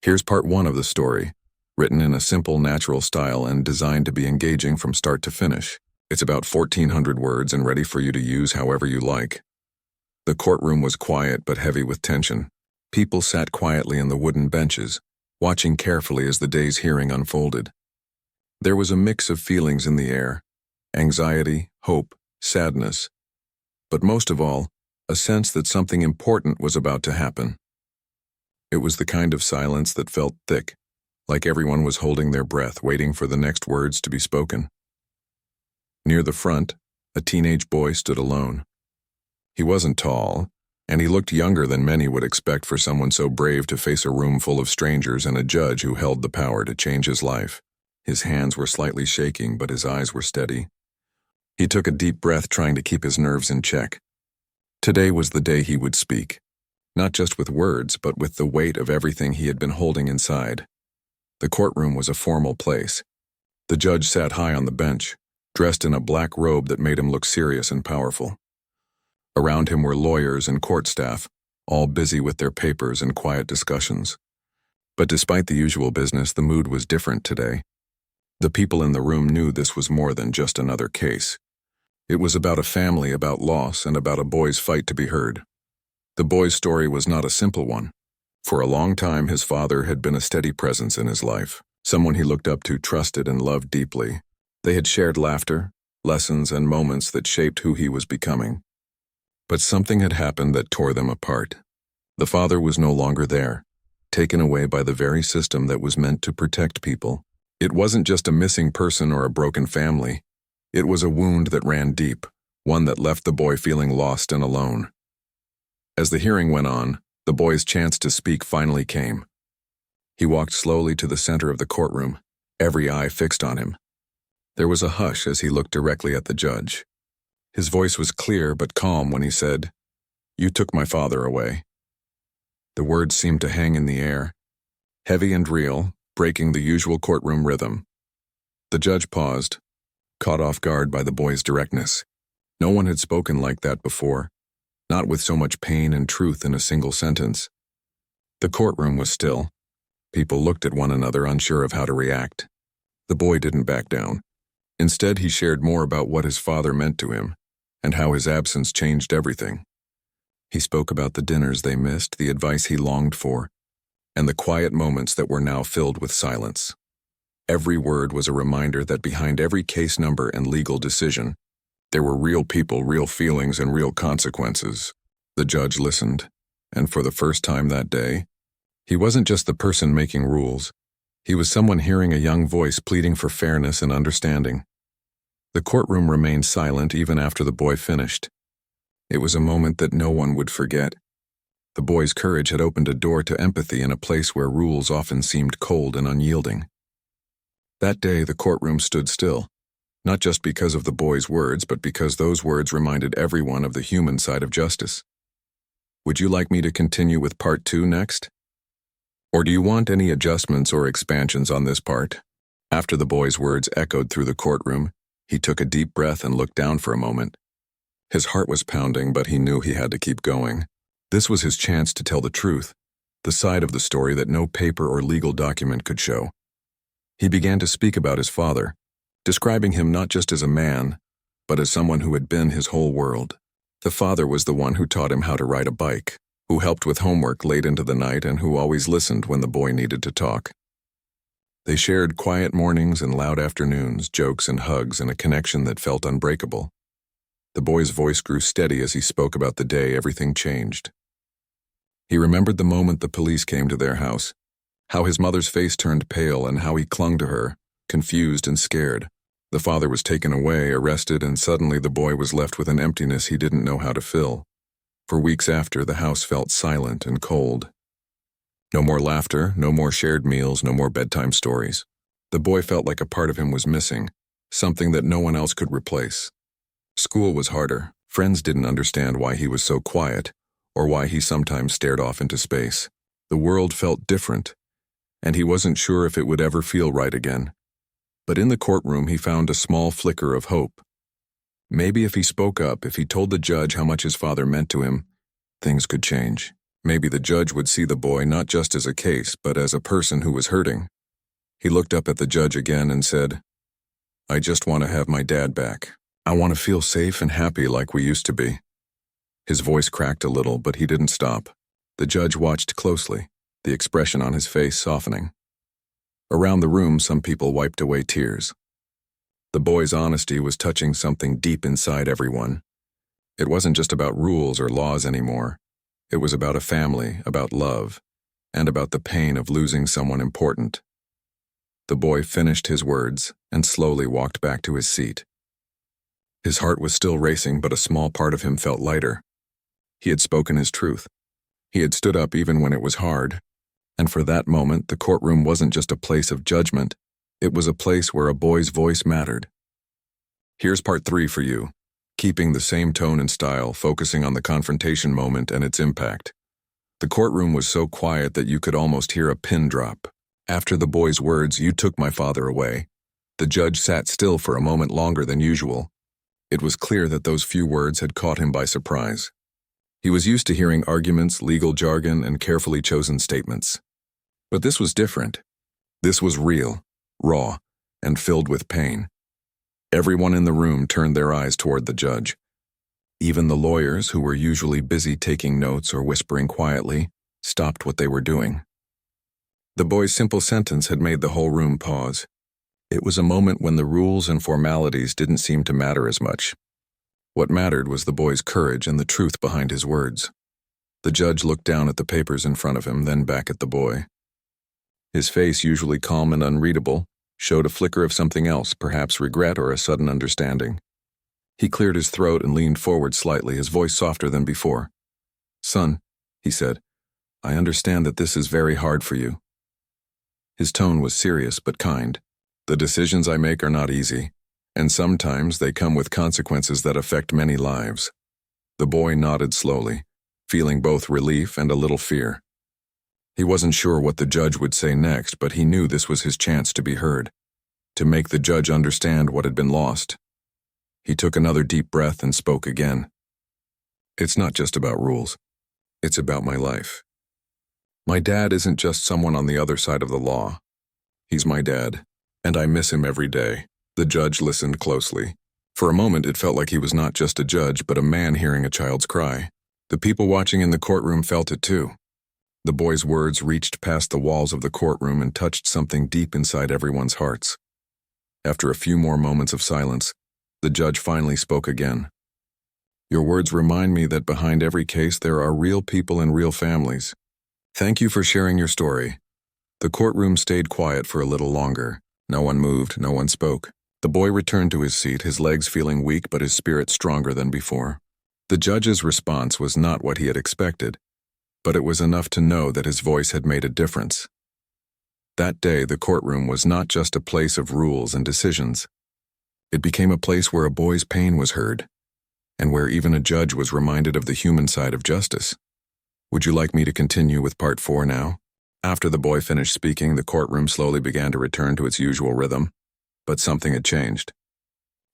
Here's part one of the story, written in a simple, natural style and designed to be engaging from start to finish. It's about 1,400 words and ready for you to use however you like. The courtroom was quiet but heavy with tension. People sat quietly in the wooden benches, watching carefully as the day's hearing unfolded. There was a mix of feelings in the air: anxiety, hope, sadness, but most of all, a sense that something important was about to happen. It was the kind of silence that felt thick, like everyone was holding their breath, waiting for the next words to be spoken. Near the front, a teenage boy stood alone. He wasn't tall, and he looked younger than many would expect for someone so brave to face a room full of strangers and a judge who held the power to change his life. His hands were slightly shaking, but his eyes were steady. He took a deep breath, trying to keep his nerves in check. Today was the day he would speak, not just with words, but with the weight of everything he had been holding inside. The courtroom was a formal place. The judge sat high on the bench, dressed in a black robe that made him look serious and powerful. Around him were lawyers and court staff, all busy with their papers and quiet discussions. But despite the usual business, the mood was different today. The people in the room knew this was more than just another case. It was about a family, about loss, and about a boy's fight to be heard. The boy's story was not a simple one. For a long time, his father had been a steady presence in his life, someone he looked up to, trusted, and loved deeply. They had shared laughter, lessons, and moments that shaped who he was becoming. But something had happened that tore them apart. The father was no longer there, taken away by the very system that was meant to protect people. It wasn't just a missing person or a broken family. It was a wound that ran deep, one that left the boy feeling lost and alone. As the hearing went on, the boy's chance to speak finally came. He walked slowly to the center of the courtroom, every eye fixed on him. There was a hush as he looked directly at the judge. His voice was clear but calm when he said, "You took my father away." The words seemed to hang in the air, heavy and real, breaking the usual courtroom rhythm. The judge paused, caught off guard by the boy's directness. No one had spoken like that before, not with so much pain and truth in a single sentence. The courtroom was still. People looked at one another, unsure of how to react. The boy didn't back down. Instead, he shared more about what his father meant to him, and how his absence changed everything. He spoke about the dinners they missed, the advice he longed for, and the quiet moments that were now filled with silence. Every word was a reminder that behind every case number and legal decision, there were real people, real feelings, and real consequences. The judge listened, and for the first time that day, he wasn't just the person making rules. He was someone hearing a young voice pleading for fairness and understanding. The courtroom remained silent even after the boy finished. It was a moment that no one would forget. The boy's courage had opened a door to empathy in a place where rules often seemed cold and unyielding. That day, the courtroom stood still, not just because of the boy's words, but because those words reminded everyone of the human side of justice. Would you like me to continue with part 2 next? Or do you want any adjustments or expansions on this part? After the boy's words echoed through the courtroom, he took a deep breath and looked down for a moment. His heart was pounding, but he knew he had to keep going. This was his chance to tell the truth, the side of the story that no paper or legal document could show. He began to speak about his father, describing him not just as a man, but as someone who had been his whole world. The father was the one who taught him how to ride a bike, who helped with homework late into the night, and who always listened when the boy needed to talk. They shared quiet mornings and loud afternoons, jokes and hugs, and a connection that felt unbreakable. The boy's voice grew steady as he spoke about the day everything changed. He remembered the moment the police came to their house, how his mother's face turned pale and how he clung to her, confused and scared. The father was taken away, arrested, and suddenly the boy was left with an emptiness he didn't know how to fill. For weeks after, the house felt silent and cold. No more laughter, no more shared meals, no more bedtime stories. The boy felt like a part of him was missing, something that no one else could replace. School was harder. Friends didn't understand why he was so quiet, or why he sometimes stared off into space. The world felt different, and he wasn't sure if it would ever feel right again. But in the courtroom, he found a small flicker of hope. Maybe if he spoke up, if he told the judge how much his father meant to him, things could change. Maybe the judge would see the boy not just as a case, but as a person who was hurting. He looked up at the judge again and said, "I just want to have my dad back. I want to feel safe and happy like we used to be." His voice cracked a little, but he didn't stop. The judge watched closely, the expression on his face softening. Around the room, some people wiped away tears. The boy's honesty was touching something deep inside everyone. It wasn't just about rules or laws anymore. It was about a family, about love, and about the pain of losing someone important. The boy finished his words and slowly walked back to his seat. His heart was still racing, but a small part of him felt lighter. He had spoken his truth. He had stood up even when it was hard. And for that moment, the courtroom wasn't just a place of judgment. It was a place where a boy's voice mattered. Here's part 3 for you. Keeping the same tone and style, focusing on the confrontation moment and its impact. The courtroom was so quiet that you could almost hear a pin drop. After the boy's words, "You took my father away," the judge sat still for a moment longer than usual. It was clear that those few words had caught him by surprise. He was used to hearing arguments, legal jargon, and carefully chosen statements. But this was different. This was real, raw, and filled with pain. Everyone in the room turned their eyes toward the judge. Even the lawyers, who were usually busy taking notes or whispering quietly, stopped what they were doing. The boy's simple sentence had made the whole room pause. It was a moment when the rules and formalities didn't seem to matter as much. What mattered was the boy's courage and the truth behind his words. The judge looked down at the papers in front of him, then back at the boy. His face, usually calm and unreadable, showed a flicker of something else, perhaps regret or a sudden understanding. He cleared his throat and leaned forward slightly, his voice softer than before. "Son," he said, "I understand that this is very hard for you." His tone was serious but kind. "The decisions I make are not easy, and sometimes they come with consequences that affect many lives." The boy nodded slowly, feeling both relief and a little fear. He wasn't sure what the judge would say next, but he knew this was his chance to be heard, to make the judge understand what had been lost. He took another deep breath and spoke again. "It's not just about rules. It's about my life. My dad isn't just someone on the other side of the law. He's my dad, and I miss him every day." The judge listened closely. For a moment, it felt like he was not just a judge, but a man hearing a child's cry. The people watching in the courtroom felt it too. The boy's words reached past the walls of the courtroom and touched something deep inside everyone's hearts. After a few more moments of silence, the judge finally spoke again. "Your words remind me that behind every case there are real people and real families. Thank you for sharing your story." The courtroom stayed quiet for a little longer. No one moved, no one spoke. The boy returned to his seat, his legs feeling weak but his spirit stronger than before. The judge's response was not what he had expected, but it was enough to know that his voice had made a difference. That day, the courtroom was not just a place of rules and decisions. It became a place where a boy's pain was heard, and where even a judge was reminded of the human side of justice. Would you like me to continue with part 4 now? After the boy finished speaking, the courtroom slowly began to return to its usual rhythm, but something had changed.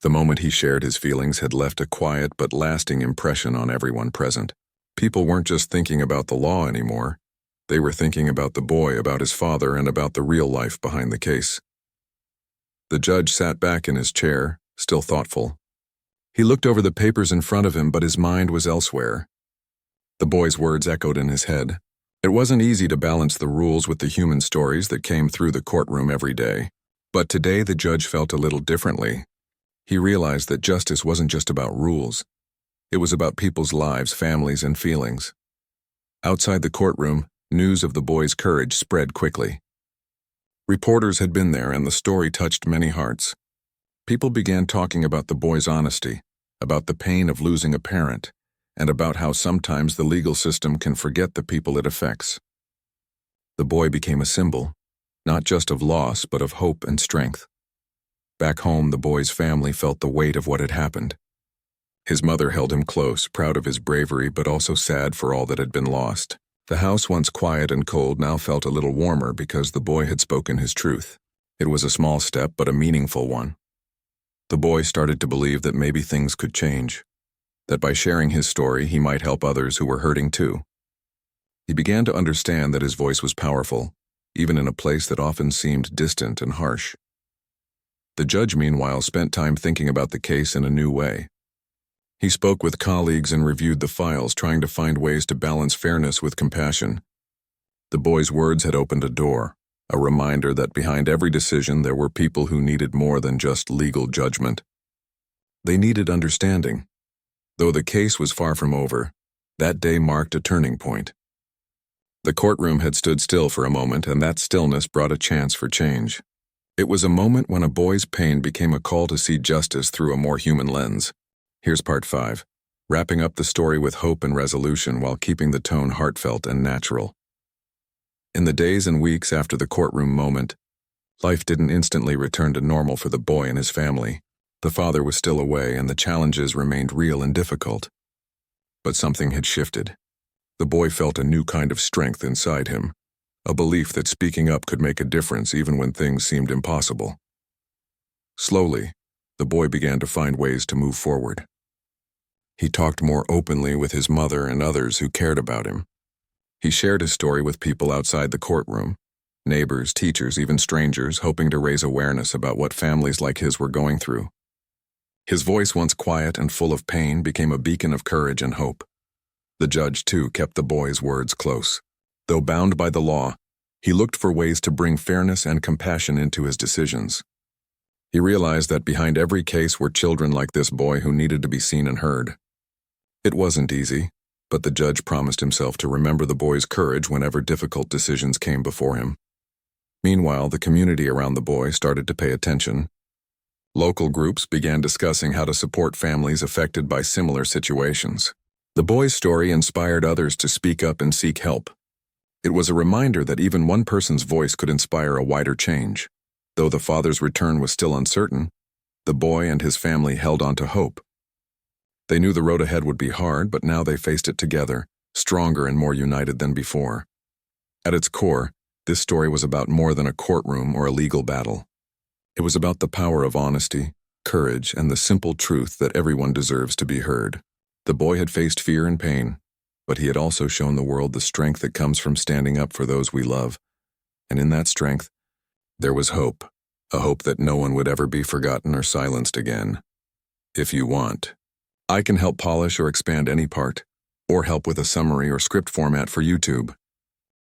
The moment he shared his feelings had left a quiet but lasting impression on everyone present. People weren't just thinking about the law anymore. They were thinking about the boy, about his father, and about the real life behind the case. The judge sat back in his chair, still thoughtful. He looked over the papers in front of him, but his mind was elsewhere. The boy's words echoed in his head. It wasn't easy to balance the rules with the human stories that came through the courtroom every day. But today the judge felt a little differently. He realized that justice wasn't just about rules. It was about people's lives, families, and feelings. Outside the courtroom, news of the boy's courage spread quickly. Reporters had been there, and the story touched many hearts. People began talking about the boy's honesty, about the pain of losing a parent, and about how sometimes the legal system can forget the people it affects. The boy became a symbol, not just of loss, but of hope and strength. Back home, the boy's family felt the weight of what had happened. His mother held him close, proud of his bravery, but also sad for all that had been lost. The house, once quiet and cold, now felt a little warmer because the boy had spoken his truth. It was a small step, but a meaningful one. The boy started to believe that maybe things could change, that by sharing his story, he might help others who were hurting too. He began to understand that his voice was powerful, even in a place that often seemed distant and harsh. The judge, meanwhile, spent time thinking about the case in a new way. He spoke with colleagues and reviewed the files, trying to find ways to balance fairness with compassion. The boy's words had opened a door, a reminder that behind every decision there were people who needed more than just legal judgment. They needed understanding. Though the case was far from over, that day marked a turning point. The courtroom had stood still for a moment, and that stillness brought a chance for change. It was a moment when a boy's pain became a call to see justice through a more human lens. Here's part 5, wrapping up the story with hope and resolution while keeping the tone heartfelt and natural. In the days and weeks after the courtroom moment, life didn't instantly return to normal for the boy and his family. The father was still away, and the challenges remained real and difficult. But something had shifted. The boy felt a new kind of strength inside him, a belief that speaking up could make a difference even when things seemed impossible. Slowly, the boy began to find ways to move forward. He talked more openly with his mother and others who cared about him. He shared his story with people outside the courtroom, neighbors, teachers, even strangers, hoping to raise awareness about what families like his were going through. His voice, once quiet and full of pain, became a beacon of courage and hope. The judge, too, kept the boy's words close. Though bound by the law, he looked for ways to bring fairness and compassion into his decisions. He realized that behind every case were children like this boy who needed to be seen and heard. It wasn't easy, but the judge promised himself to remember the boy's courage whenever difficult decisions came before him. Meanwhile, the community around the boy started to pay attention. Local groups began discussing how to support families affected by similar situations. The boy's story inspired others to speak up and seek help. It was a reminder that even one person's voice could inspire a wider change. Though the father's return was still uncertain, the boy and his family held on to hope. They knew the road ahead would be hard, but now they faced it together, stronger and more united than before. At its core, this story was about more than a courtroom or a legal battle. It was about the power of honesty, courage, and the simple truth that everyone deserves to be heard. The boy had faced fear and pain, but he had also shown the world the strength that comes from standing up for those we love. And in that strength, there was hope, a hope that no one would ever be forgotten or silenced again. If you want, I can help polish or expand any part, or help with a summary or script format for YouTube.